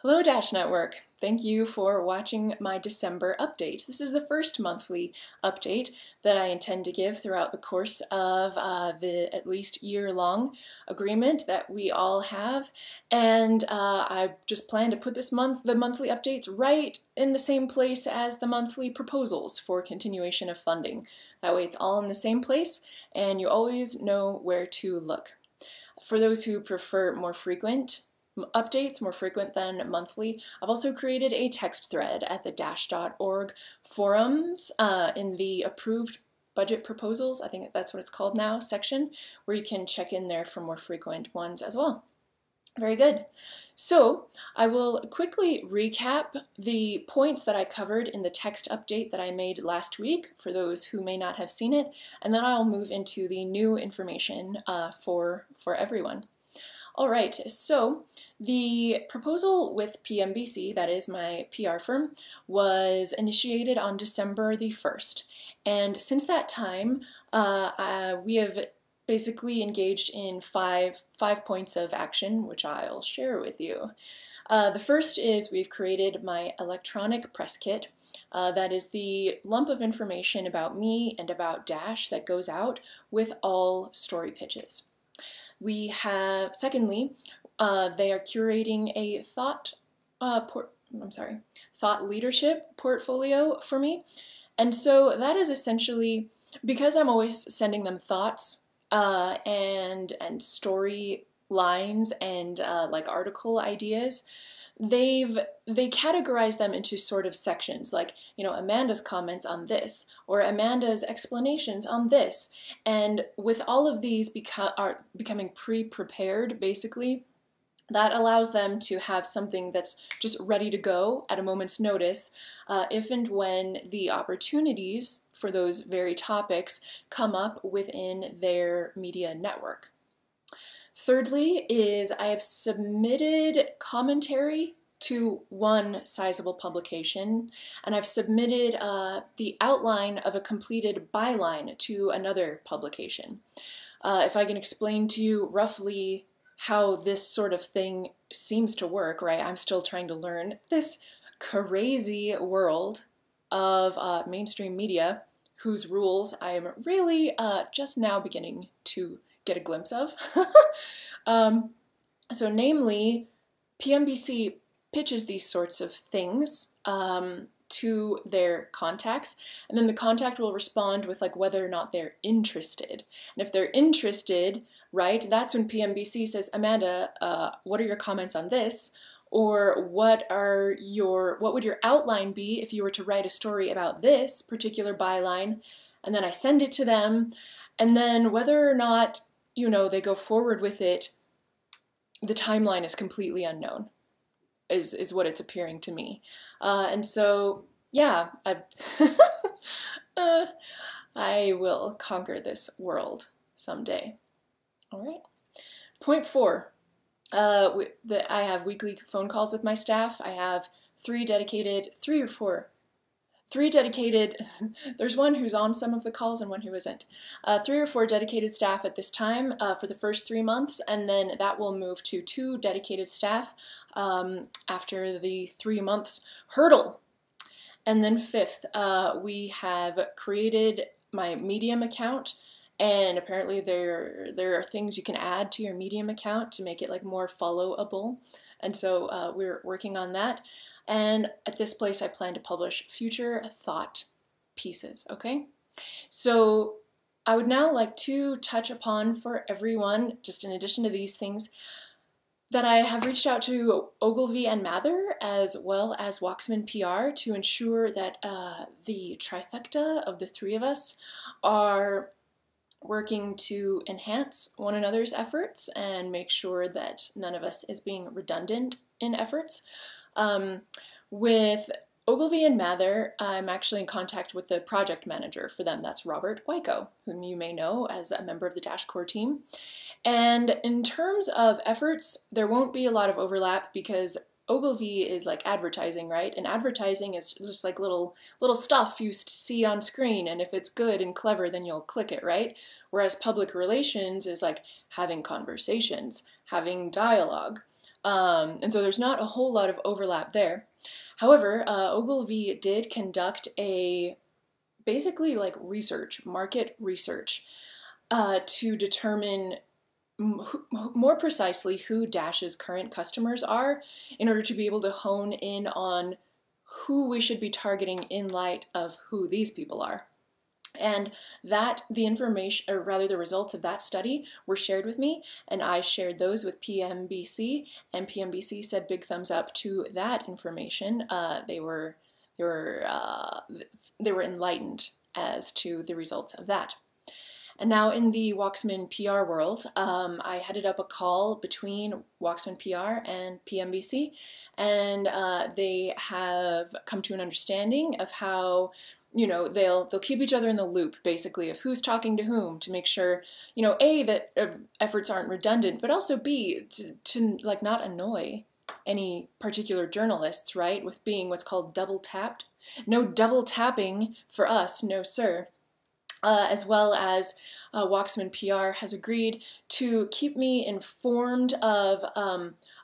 Hello Dash Network! Thank you for watching my December update. This is the first monthly update that I intend to give throughout the course of the at least year-long agreement that we all have. And I just plan to put the monthly updates right in the same place as the monthly proposals for continuation of funding. That way it's all in the same place and you always know where to look. For those who prefer more frequent updates, more frequent than monthly, I've also created a text thread at the dash.org forums in the approved budget proposals, I think that's what it's called now, section, where you can check in there for more frequent ones as well. Very good. So I will quickly recap the points that I covered in the text update that I made last week for those who may not have seen it, and then I'll move into the new information for everyone. All right, so the proposal with PMBC, that is my PR firm, was initiated on December the 1st. And since that time, we have basically engaged in five points of action, which I'll share with you. The first is we've created my electronic press kit. That is the lump of information about me and about Dash that goes out with all story pitches. We have, secondly, they are curating a thought leadership portfolio for me. And so that is essentially, because I'm always sending them thoughts and story lines and like article ideas, they categorize them into sort of sections, like, you know, Amanda's comments on this, or Amanda's explanations on this. And with all of these becoming pre-prepared, basically, that allows them to have something that's just ready to go at a moment's notice if and when the opportunities for those very topics come up within their media network. Thirdly is I have submitted commentary to one sizable publication, and I've submitted the outline of a completed byline to another publication. If I can explain to you roughly how this sort of thing seems to work, right? I'm still trying to learn this crazy world of mainstream media, whose rules I'm really just now beginning to get a glimpse of. So namely, PMBC pitches these sorts of things to their contacts, and then the contact will respond with like whether or not they're interested. And if they're interested, right, that's when PMBC says, Amanda, what are your comments on this? Or what would your outline be if you were to write a story about this particular byline? And then I send it to them, and then whether or not, you know, they go forward with it, the timeline is completely unknown, is what it's appearing to me. And so, yeah, I will conquer this world someday. All right. Point 4. I have weekly phone calls with my staff. I have three dedicated, there's one who's on some of the calls and one who isn't. 3 or 4 dedicated staff at this time for the first 3 months, and then that will move to 2 dedicated staff after the 3 months hurdle. And then 5th, we have created my Medium account, and apparently there are things you can add to your Medium account to make it like more followable, and so we're working on that. And at this place, I plan to publish future thought pieces, okay? So I would now like to touch upon for everyone, just in addition to these things, that I have reached out to Ogilvy and Mather, as well as Wachsman PR, to ensure that the trifecta of the 3 of us are working to enhance one another's efforts and make sure that none of us is being redundant in efforts. With Ogilvy and Mather, I'm actually in contact with the project manager for them. That's Robert Wyko, whom you may know as a member of the Dash Core team. And in terms of efforts, there won't be a lot of overlap because Ogilvy is like advertising, right? And advertising is just like little stuff you see on screen, and if it's good and clever, then you'll click it, right? Whereas public relations is like having conversations, having dialogue. And so there's not a whole lot of overlap there. However, Ogilvy did conduct a basically like research, market research, to determine more precisely who Dash's current customers are in order to be able to hone in on who we should be targeting in light of who these people are. And that the information, or rather the results of that study were shared with me, and I shared those with PMBC, and PMBC said big thumbs up to that information. They were enlightened as to the results of that. And now in the Wachsman PR world, I headed up a call between Wachsman PR and PMBC, and they have come to an understanding of how, you know, they'll keep each other in the loop, basically, of who's talking to whom, to make sure, you know, A, that efforts aren't redundant, but also B, to like not annoy any particular journalists, right, with being what's called double tapped. No double tapping for us, no sir. As well as Wachsman PR has agreed to keep me informed of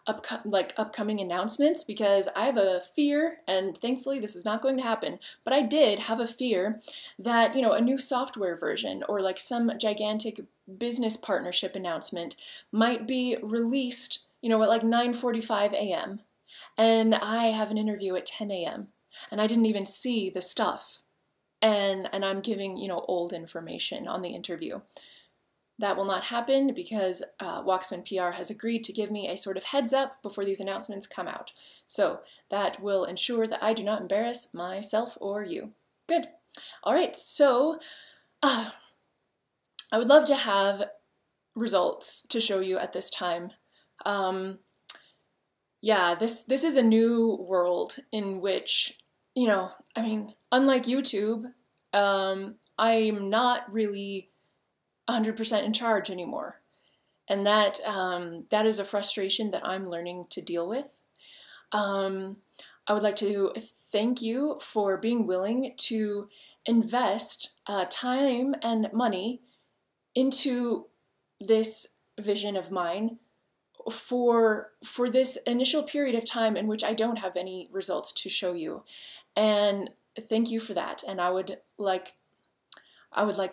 upcoming announcements, because I have a fear, and thankfully this is not going to happen, but I did have a fear that, you know, a new software version or like some gigantic business partnership announcement might be released, you know, at like 9:45 a.m. and I have an interview at 10 a.m. and I didn't even see the stuff. And I'm giving, you know, old information on the interview. That will not happen because Wachsman PR has agreed to give me a sort of heads up before these announcements come out. So that will ensure that I do not embarrass myself or you. Good. All right, so I would love to have results to show you at this time. Yeah, this is a new world in which, you know, I mean, unlike YouTube, I'm not really 100% in charge anymore. And that is a frustration that I'm learning to deal with. I would like to thank you for being willing to invest time and money into this vision of mine for this initial period of time in which I don't have any results to show you. And thank you for that. And I would like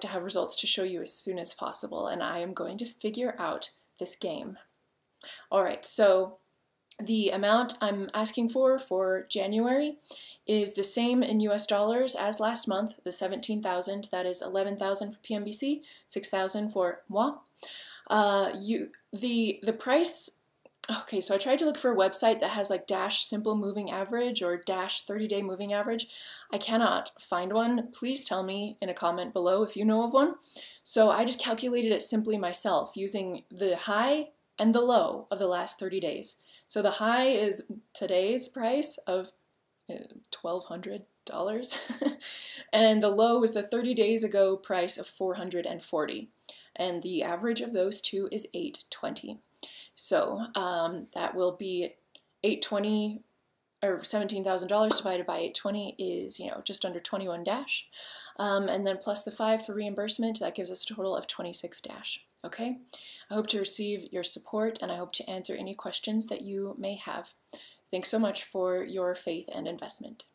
to have results to show you as soon as possible, and I am going to figure out this game. All right, so the amount I'm asking for January is the same in US dollars as last month, the 17,000. That is 11,000 for PMBC, 6,000 for moi. The price. Okay, so I tried to look for a website that has like dash simple moving average or dash 30-day moving average. I cannot find one. Please tell me in a comment below if you know of one. So I just calculated it simply myself using the high and the low of the last 30 days. So the high is today's price of $1,200 and the low is the 30 days ago price of $440. And the average of those two is $820. So that will be $820, or $17,000 divided by 820 is, you know, just under 21 dash. And then plus the 5 for reimbursement, that gives us a total of 26 dash. Okay? I hope to receive your support, and I hope to answer any questions that you may have. Thanks so much for your faith and investment.